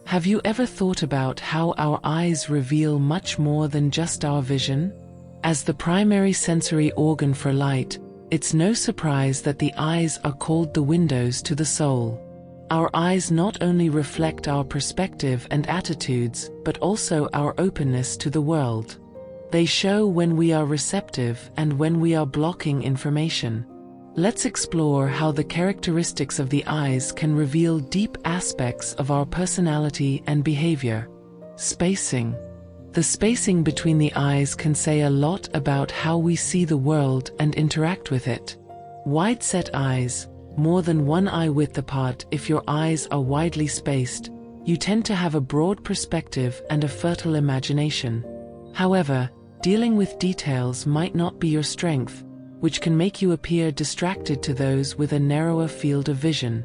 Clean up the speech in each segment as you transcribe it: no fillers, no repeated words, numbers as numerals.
Have you ever thought about how our eyes reveal much more than just our vision? As the primary sensory organ for light, it's no surprise that the eyes are called the windows to the soul. Our eyes not only reflect our perspective and attitudes, but also our openness to the world. They show when we are receptive and when we are blocking information. Let's explore how the characteristics of the eyes can reveal deep aspects of our personality and behavior. Spacing. The spacing between the eyes can say a lot about how we see the world and interact with it. Wide-set eyes, more than one eye width apart. If your eyes are widely spaced, you tend to have a broad perspective and a fertile imagination. However, dealing with details might not be your strength, which can make you appear distracted to those with a narrower field of vision.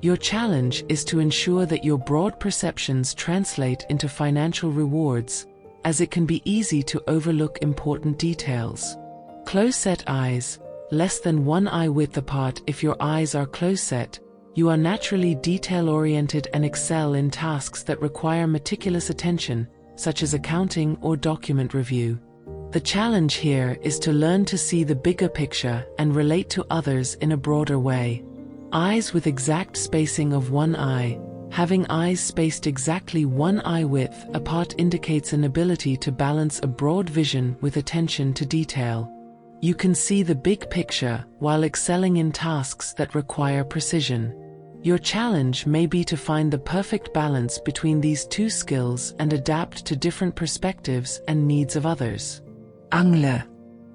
Your challenge is to ensure that your broad perceptions translate into financial rewards, as it can be easy to overlook important details. Close-set eyes, less than one eye width apart. If your eyes are close-set, you are naturally detail-oriented and excel in tasks that require meticulous attention, such as accounting or document review. The challenge here is to learn to see the bigger picture and relate to others in a broader way. Eyes with exact spacing of one eye. Having eyes spaced exactly one eye width apart indicates an ability to balance a broad vision with attention to detail. You can see the big picture while excelling in tasks that require precision. Your challenge may be to find the perfect balance between these two skills and adapt to different perspectives and needs of others. Angle.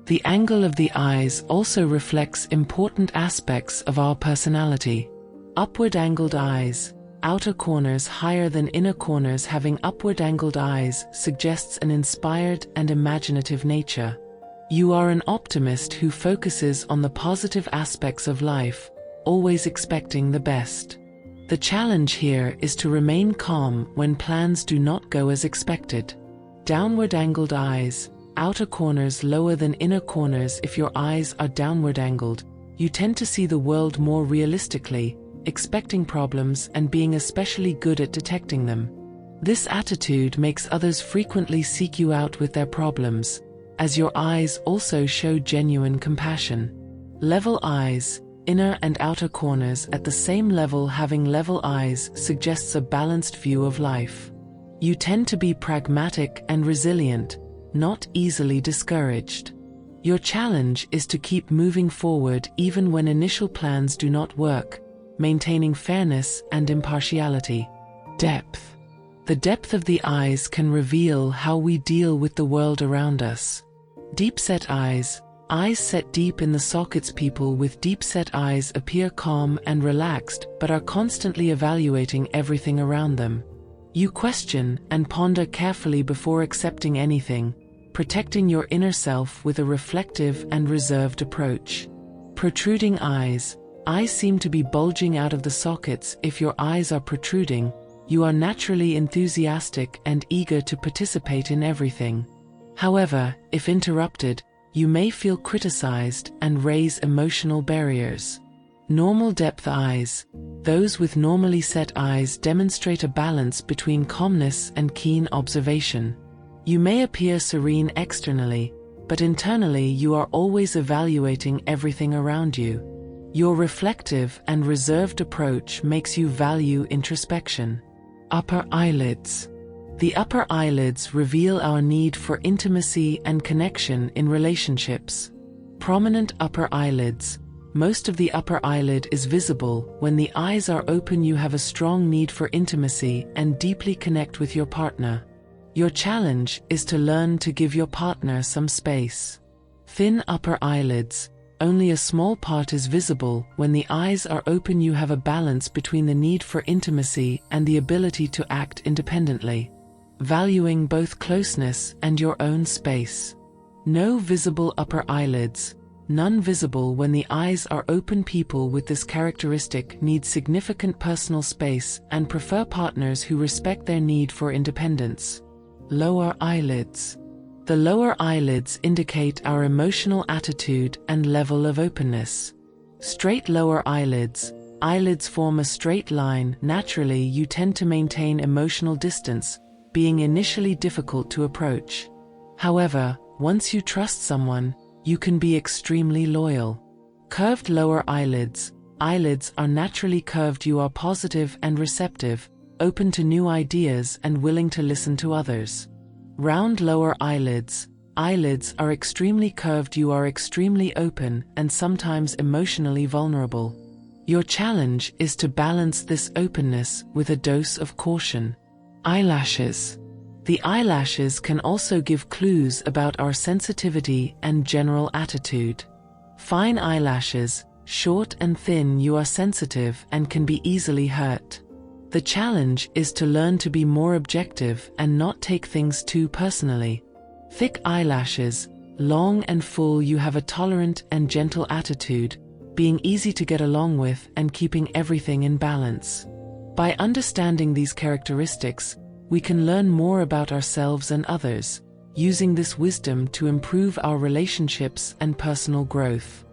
The angle of the eyes also reflects important aspects of our personality. Upward angled eyes, outer corners higher than inner corners. Having upward angled eyes suggests an inspired and imaginative nature. You are an optimist who focuses on the positive aspects of life, always expecting the best. The challenge here is to remain calm when plans do not go as expected. Downward angled eyes, outer corners lower than inner corners. If your eyes are downward angled, you tend to see the world more realistically, expecting problems and being especially good at detecting them. This attitude makes others frequently seek you out with their problems, as your eyes also show genuine compassion. Level eyes, inner and outer corners at the same level. Having level eyes suggests a balanced view of life. You tend to be pragmatic and resilient, not easily discouraged. Your challenge is to keep moving forward even when initial plans do not work, maintaining fairness and impartiality. Depth. The depth of the eyes can reveal how we deal with the world around us. Deep-set eyes, eyes set deep in the sockets. People with deep-set eyes appear calm and relaxed but are constantly evaluating everything around them. You question and ponder carefully before accepting anything, protecting your inner self with a reflective and reserved approach. Protruding eyes, eyes seem to be bulging out of the sockets. If your eyes are protruding, you are naturally enthusiastic and eager to participate in everything. However, if interrupted, you may feel criticized and raise emotional barriers. Normal depth eyes, those with normally set eyes demonstrate a balance between calmness and keen observation. You may appear serene externally, but internally you are always evaluating everything around you. Your reflective and reserved approach makes you value introspection. Upper eyelids. The upper eyelids reveal our need for intimacy and connection in relationships. Prominent upper eyelids. Most of the upper eyelid is visible. When the eyes are open, you have a strong need for intimacy and deeply connect with your partner. Your challenge is to learn to give your partner some space. Thin upper eyelids. Only a small part is visible. When the eyes are open, you have a balance between the need for intimacy and the ability to act independently, valuing both closeness and your own space. No visible upper eyelids. None visible. When the eyes are open, people with this characteristic need significant personal space and prefer partners who respect their need for independence. Lower eyelids. The lower eyelids indicate our emotional attitude and level of openness. Straight lower eyelids, eyelids form a straight line. Naturally, you tend to maintain emotional distance, being initially difficult to approach. However, once you trust someone, you can be extremely loyal. Curved lower eyelids. Eyelids are naturally curved. You are positive and receptive, open to new ideas and willing to listen to others. Round lower eyelids. Eyelids are extremely curved. You are extremely open and sometimes emotionally vulnerable. Your challenge is to balance this openness with a dose of caution. Eyelashes. The eyelashes can also give clues about our sensitivity and general attitude. Fine eyelashes, short and thin. You are sensitive and can be easily hurt. The challenge is to learn to be more objective and not take things too personally. Thick eyelashes, long and full. You have a tolerant and gentle attitude, being easy to get along with and keeping everything in balance. By understanding these characteristics, we can learn more about ourselves and others, using this wisdom to improve our relationships and personal growth.